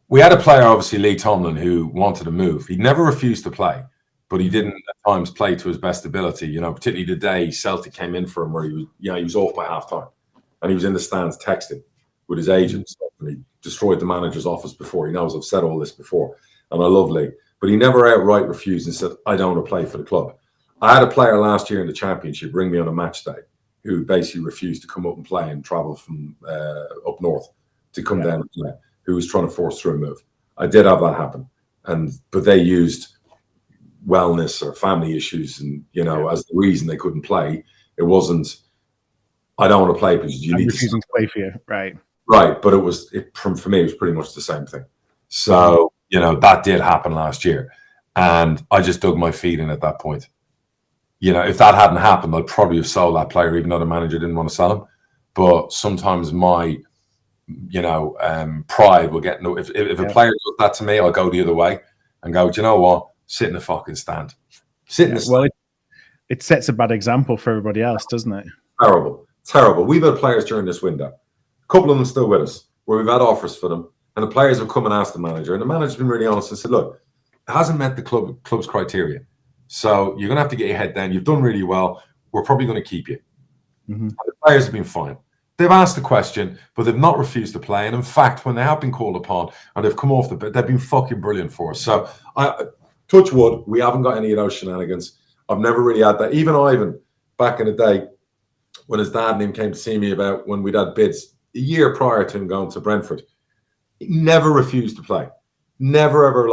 We had a player, obviously, Lee Tomlin, who wanted to move. He never refused to play, but he didn't at times play to his best ability. Particularly the day Celtic came in for him, where he was off by half time, and he was in the stands texting with his agents, and he destroyed the manager's office before. He knows I've said all this before, and I love Lee, but he never outright refused and said, "I don't want to play for the club." I had a player last year in the Championship ring me on a match day who basically refused to come up and play and travel from up north to come down and play, who was trying to force through a move. I did have that happen, but they used wellness or family issues and as the reason they couldn't play. It wasn't, I don't want to play because you need refusing to play for you, right? Right, but for me, it was pretty much the same thing. So that did happen last year, and I just dug my feet in at that point. You know, if that hadn't happened, I'd probably have sold that player, even though the manager didn't want to sell him. But sometimes my, pride will get no. If a player does that to me, I'll go the other way and go, do you know what? Sit in the fucking stand. Sit in the stand. Well, it sets a bad example for everybody else, doesn't it? Terrible. We've had players during this window. A couple of them still with us, where we've had offers for them, and the players have come and asked the manager, and the manager's been really honest and said, look, it hasn't met the club's criteria. So you're going to have to get your head down. You've done really well. We're probably going to keep you. And the players have been fine. They've asked the question, but they've not refused to play. And in fact, when they have been called upon and they've come off the bed, they've been fucking brilliant for us. So touch wood, we haven't got any of those shenanigans. I've never really had that. Even Ivan, back in the day, when his dad and him came to see me about when we'd had bids a year prior to him going to Brentford, he never refused to play. Never ever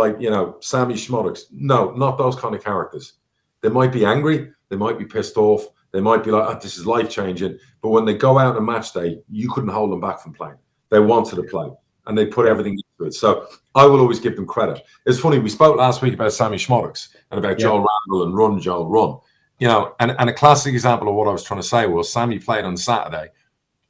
Sammy Schmoddocks. No, not those kind of characters. They might be angry. They might be pissed off. They might be like, oh, this is life-changing. But when they go out on a match day, you couldn't hold them back from playing. They wanted to play, and they put everything into it. So I will always give them credit. It's funny, we spoke last week about Sammy Schmoddocks and about Joel Randall and run, Joel, run. And a classic example of what I was trying to say was Sammy played on Saturday,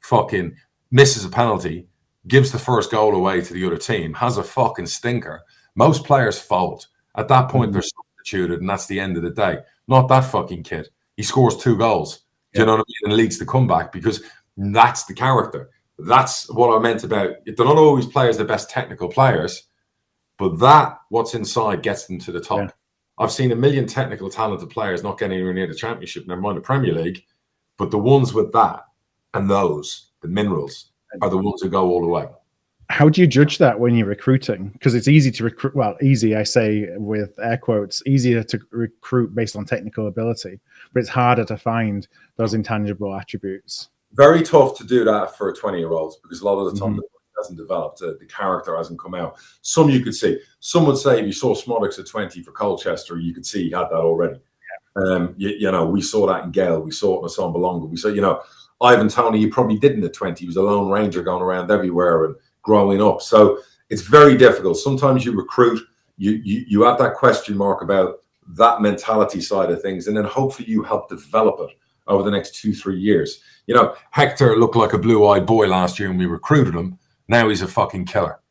fucking misses a penalty, gives the first goal away to the other team, has a fucking stinker. Most players fold. At that point, they're substituted, and that's the end of the day. Not that fucking kid. He scores 2 goals. Do you know what I mean? And leads the comeback because that's the character. That's what I meant about it. They're not always players, the best technical players, but what's inside gets them to the top. Yeah. I've seen a million technical, talented players not getting anywhere near the Championship, never mind the Premier League, but the ones with that and those, the minerals, are the ones who go all the way. How do you judge that when you're recruiting? Because it's easy to recruit. Well, easy, I say with air quotes, easier to recruit based on technical ability, but it's harder to find those intangible attributes. Very tough to do that for a 20-year-old because a lot of the time the body hasn't developed, the character hasn't come out. Some you could see. Some would say if you saw Schmoddocks at 20 for Colchester, you could see he had that already. Yeah. We saw that in Gale. We saw it in Asson Belonga. We saw, Ivan Toney, he probably didn't at 20. He was a lone ranger going around everywhere and growing up. So it's very difficult. Sometimes you recruit, you have that question mark about that mentality side of things, and then hopefully you help develop it over the next 2-3 years. Hector looked like a blue-eyed boy last year and we recruited him. Now he's a fucking killer.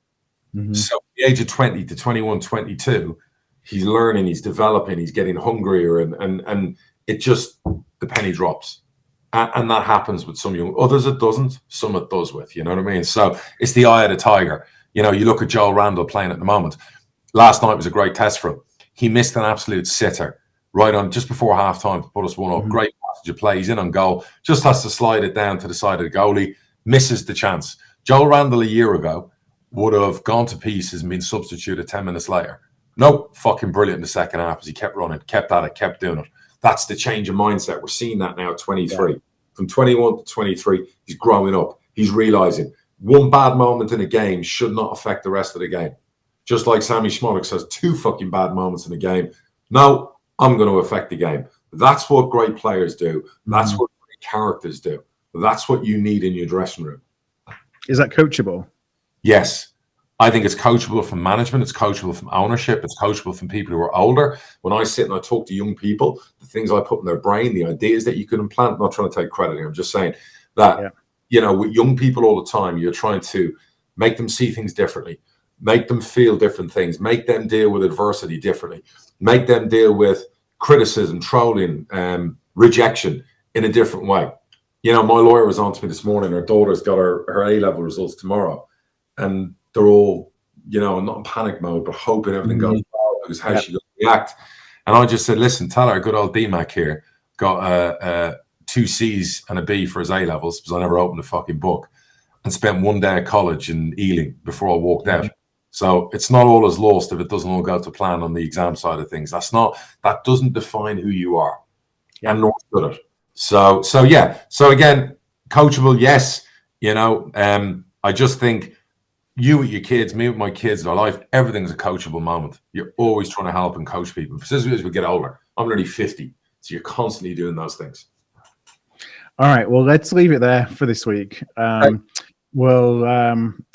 So at the age of 20 to 21, 22, he's learning, he's developing, he's getting hungrier, and it just, the penny drops. And that happens with some young, others it doesn't, some it does with, you know what I mean? So it's the eye of the tiger. You look at Joel Randall playing at the moment. Last night was a great test for him. He missed an absolute sitter right on just before halftime to put us 1-up. Great passage of play. He's in on goal. Just has to slide it down to the side of the goalie. Misses the chance. Joel Randall a year ago would have gone to pieces and been substituted 10 minutes later. Nope, fucking brilliant in the second half as he kept running, kept at it, kept doing it. That's the change of mindset. We're seeing that now at 23. Yeah. From 21 to 23, he's growing up. He's realizing one bad moment in a game should not affect the rest of the game. Just like Sammy Schmoddocks has 2 fucking bad moments in a game. No, I'm going to affect the game. That's what great players do. That's what great characters do. That's what you need in your dressing room. Is that coachable? Yes. I think it's coachable from management. It's coachable from ownership. It's coachable from people who are older. When I sit and I talk to young people, the things I put in their brain, the ideas that you can implant, I'm not trying to take credit here. I'm just saying that, with young people all the time, you're trying to make them see things differently, make them feel different things, make them deal with adversity differently, make them deal with criticism, trolling, rejection in a different way. My lawyer was on to me this morning. Her daughter's got her A-level results tomorrow. And they're all, not in panic mode, but hoping everything goes well because how she going to react. And I just said, listen, tell her good old DMAC here got 2 C's and a B for his A-levels because I never opened a fucking book and spent 1 day at college in Ealing before I walked out. So it's not all as lost if it doesn't all go to plan on the exam side of things. That doesn't define who you are. And nor should it. So again, coachable, yes. I just think you with your kids, me with my kids, their life, everything's a coachable moment. You're always trying to help and coach people. Especially as we get older. I'm nearly 50, so you're constantly doing those things. All right, well, let's leave it there for this week. I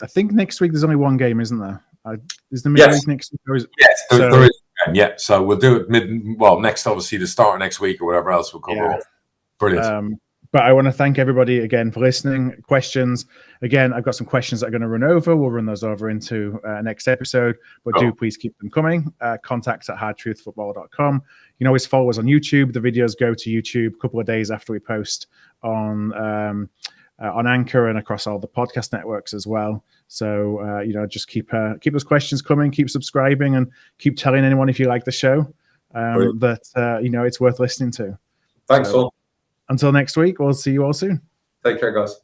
think next week there's only 1 game, isn't there? Is the midweek next week? Yes, there is. Yeah. So we'll do it next, obviously, the start of next week or whatever else we'll cover off. Brilliant. But I want to thank everybody again for listening. Questions. Again, I've got some questions that are going to run over. We'll run those over into next episode, but do please keep them coming. contacts@hardtruthfootball.com. You can always follow us on YouTube. The videos go to YouTube a couple of days after we post on Anchor and across all the podcast networks as well. So, just keep those questions coming, keep subscribing, and keep telling anyone if you like the show that, it's worth listening to. Thanks, Phil. Until next week, we'll see you all soon. Take care, guys.